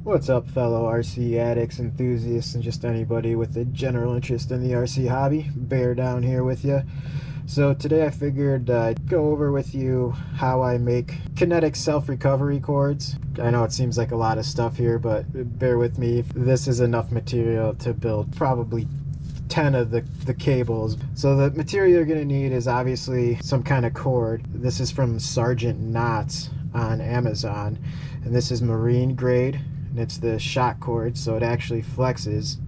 What's up, fellow RC addicts, enthusiasts, and just anybody with a general interest in the RC hobby? Beardown here with you. So today I figured I'd go over with you how I make kinetic self-recovery cords. I know it seems like a lot of stuff here, but bear with me. This is enough material to build probably 10 of the cables. So the material you're going to need is obviously some kind of cord. This is from Sergeant Knots on Amazon, and this is marine grade. And it's the shock cord, so it actually flexes,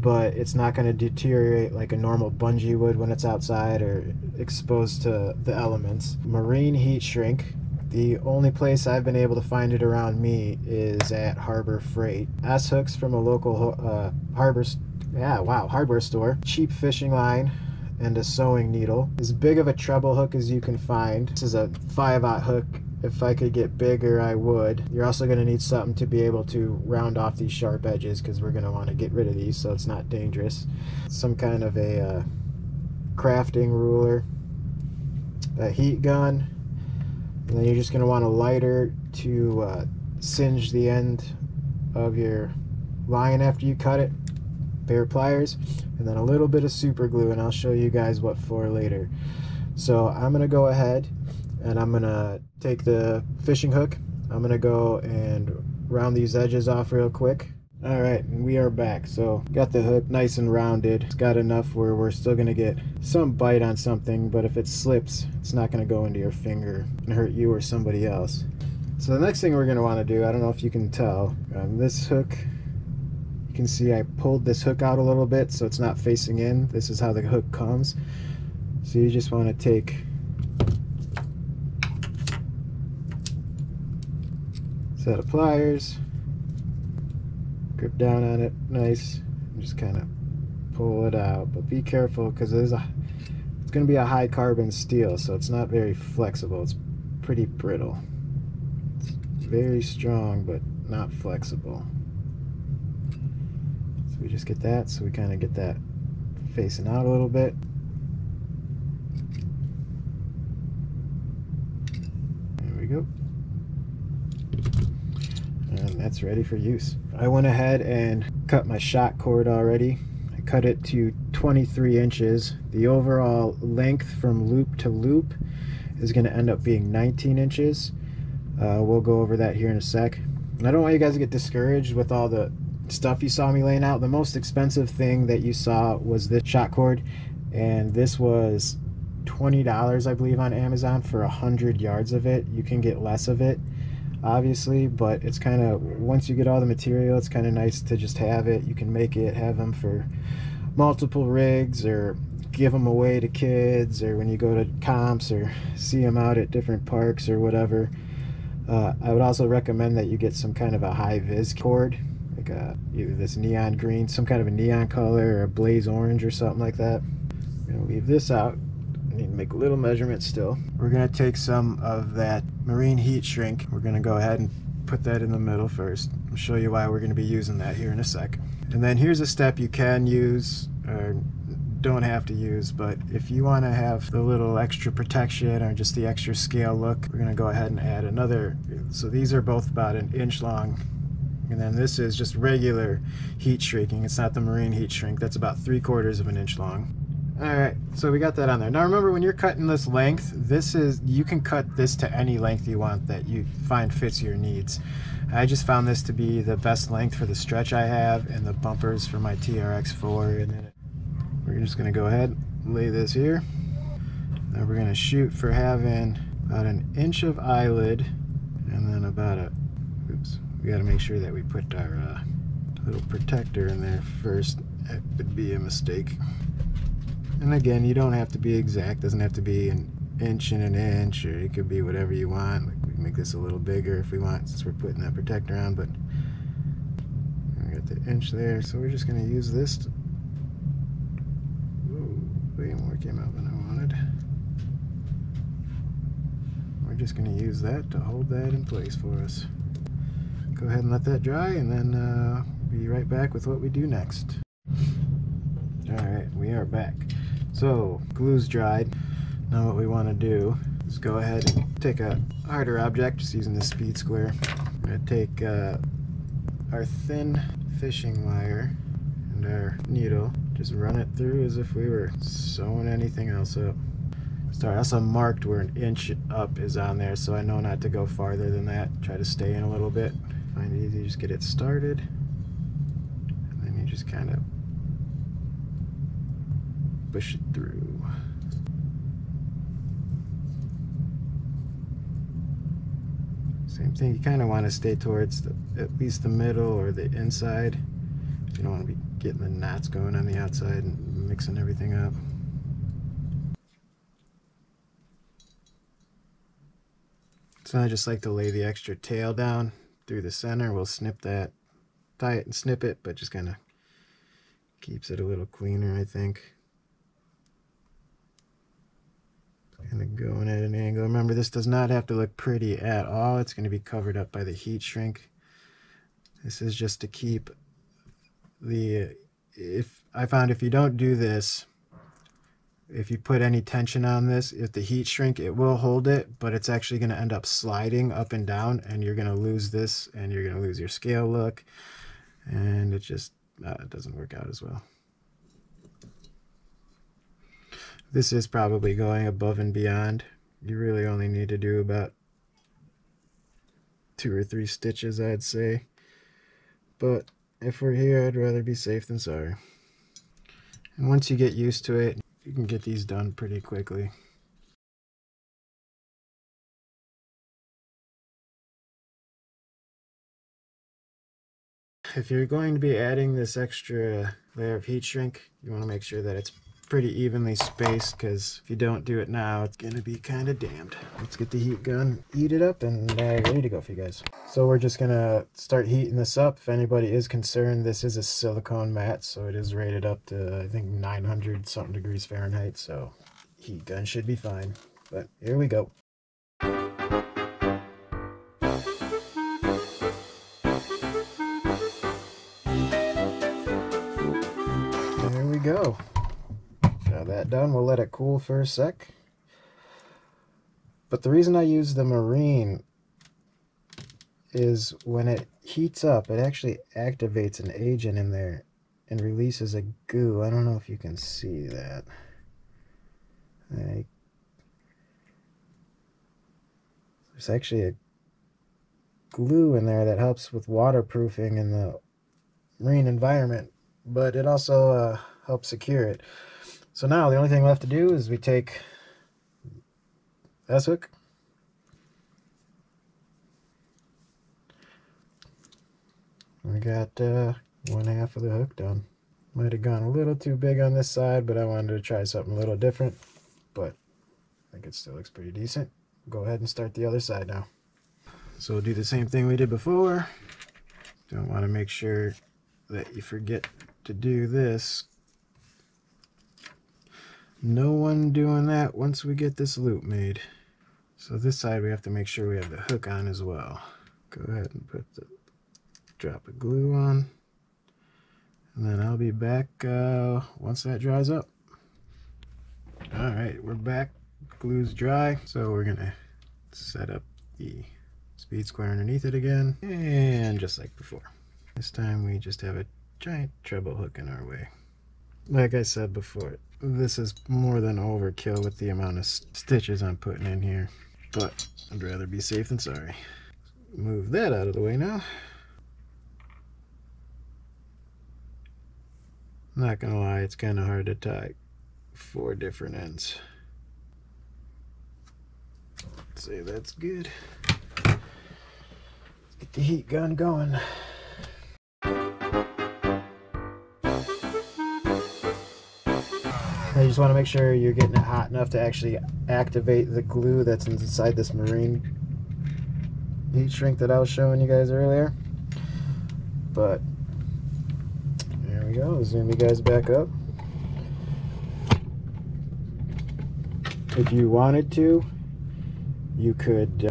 but it's not going to deteriorate like a normal bungee would when it's outside or exposed to the elements. Marine heat shrink. The only place I've been able to find it around me is at Harbor Freight. S-hooks from a local hardware store. Cheap fishing line and a sewing needle. As big of a treble hook as you can find. This is a 5/0 hook. If I could get bigger, I would. You're also going to need something to be able to round off these sharp edges because we're going to want to get rid of these so it's not dangerous. Some kind of a crafting ruler, a heat gun, and then you're just going to want a lighter to singe the end of your line after you cut it, a pair of pliers, and then a little bit of super glue, and I'll show you guys what for later. So I'm going to go ahead and I'm gonna take the fishing hook. I'm gonna go and round these edges off real quick. All right, and we are back. So got the hook nice and rounded. It's got enough where we're still gonna get some bite on something, but if it slips, it's not gonna go into your finger and hurt you or somebody else. So the next thing we're gonna wanna do, I don't know if you can tell, on this hook, you can see I pulled this hook out a little bit so it's not facing in. This is how the hook comes. So you just wanna take set of pliers, grip down on it nice, and just kind of pull it out. But be careful because it's going to be a high carbon steel, so it's not very flexible. It's pretty brittle. It's very strong but not flexible. So we just get that, so we kind of get that facing out a little bit. There we go. And that's ready for use. I went ahead and cut my shock cord already. I cut it to 23 inches. The overall length from loop to loop is going to end up being 19 inches. We'll go over that here in a sec. And I don't want you guys to get discouraged with all the stuff you saw me laying out. The most expensive thing that you saw was this shock cord, and this was $20, I believe, on Amazon for 100 yards of it. You can get less of it, obviously, but it's kind of, once you get all the material, it's kind of nice to just have it. You can make it, have them for multiple rigs, or give them away to kids, or when you go to comps or see them out at different parks or whatever. I would also recommend that you get some kind of a high vis cord, like either this neon green, some kind of a neon color, or a blaze orange or something like that. I'm gonna leave this out. I need to make a little measurement still. We're gonna take some of that marine heat shrink. We're gonna go ahead and put that in the middle first. I'll show you why we're gonna be using that here in a sec. And then here's a step you can use, or don't have to use, but if you wanna have the little extra protection or just the extra scale look, we're gonna go ahead and add another. So these are both about 1 inch long. And then this is just regular heat shrinking. It's not the marine heat shrink. That's about 3/4 of an inch long. Alright, so we got that on there. Now remember, when you're cutting this length, you can cut this to any length you want that you find fits your needs. I just found this to be the best length for the stretch I have and the bumpers for my TRX4. And then we're just going to go ahead and lay this here. Now we're going to shoot for having about 1 inch of eyelid, and then about oops, we got to make sure that we put our little protector in there first. That would be a mistake. And again, you don't have to be exact. Doesn't have to be 1 inch and 1 inch, or it could be whatever you want. Like, we can make this a little bigger if we want, since we're putting that protector on. But we got the inch there, so we're just going to use this to, way more came out than I wanted. We're just going to use that to hold that in place for us. Go ahead and let that dry, and then be right back with what we do next. Alright, we are back. So, glue's dried. Now what we want to do is go ahead and take a harder object, just using the speed square. I'm going to take our thin fishing wire and our needle, just run it through as if we were sewing anything else up. So I also marked where 1 inch up is on there, so I know not to go farther than that. Try to stay in a little bit. Find it easy, just get it started, and then you just kind of push it through. Same thing, you kind of want to stay towards at least the middle or the inside. You don't want to be getting the knots going on the outside and mixing everything up. So I just like to lay the extra tail down through the center. We'll snip that, tie it and snip it, but just kind of keeps it a little cleaner, I think. Kind of going at an angle. Remember, this does not have to look pretty at all. It's going to be covered up by the heat shrink. This is just to keep the, I found if you don't do this, if you put any tension on this, if the heat shrink, it will hold it, but it's actually going to end up sliding up and down, and you're going to lose this, and you're going to lose your scale look, and it just it doesn't work out as well. This is probably going above and beyond. You really only need to do about 2 or 3 stitches, I'd say. But if we're here, I'd rather be safe than sorry. And once you get used to it, you can get these done pretty quickly. If you're going to be adding this extra layer of heat shrink, you want to make sure that it's pretty evenly spaced, because if you don't do it now, it's going to be kind of damned. Let's get the heat gun, heat it up, and ready to go for you guys. So we're just going to start heating this up. If anybody is concerned, this is a silicone mat, so it is rated up to, I think, 900 something degrees Fahrenheit, so heat gun should be fine. But here we go. There we go. Got that done. We'll let it cool for a sec. But the reason I use the marine is when it heats up, it actually activates an agent in there and releases a goo. I don't know if you can see that. There's actually a glue in there that helps with waterproofing in the marine environment, but it also helps secure it. So now the only thing left to do is we take this hook, we got 1/2 of the hook done. Might have gone a little too big on this side, but I wanted to try something a little different, but I think it still looks pretty decent. Go ahead and start the other side now. So we'll do the same thing we did before. Don't want to make sure that you forget to do this. No one doing that once we get this loop made. So this side we have to make sure we have the hook on as well. Go ahead and put the drop of glue on, and then I'll be back once that dries up. Alright, we're back. Glue's dry, so we're gonna set up the speed square underneath it again, and just like before. This time we just have a giant treble hook in our way. Like I said before, this is more than overkill with the amount of stitches I'm putting in here, but I'd rather be safe than sorry. Move that out of the way now. Not gonna lie, it's kind of hard to tie 4 different ends. Let's say that's good. Let's get the heat gun going. I just want to make sure you're getting it hot enough to actually activate the glue that's inside this marine heat shrink that I was showing you guys earlier. But there we go. Zoom you guys back up. If you wanted to, you could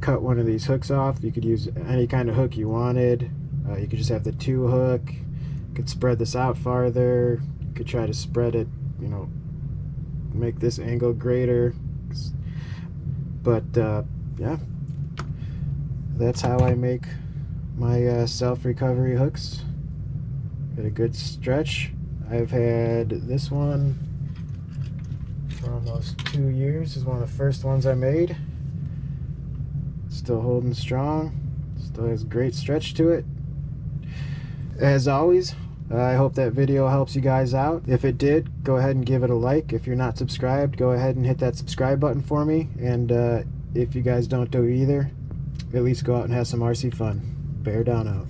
cut one of these hooks off. You could use any kind of hook you wanted. You could just have the 2 hook. You could spread this out farther. You could try to spread it, you know, make this angle greater. But yeah, that's how I make my self-recovery hooks. Got a good stretch. I've had this one for almost 2 years. This is one of the first ones I made. Still holding strong. Still has great stretch to it. As always, I hope that video helps you guys out. If it did, go ahead and give it a like. If you're not subscribed, go ahead and hit that subscribe button for me. And if you guys don't do either, at least go out and have some RC fun. Beardown out.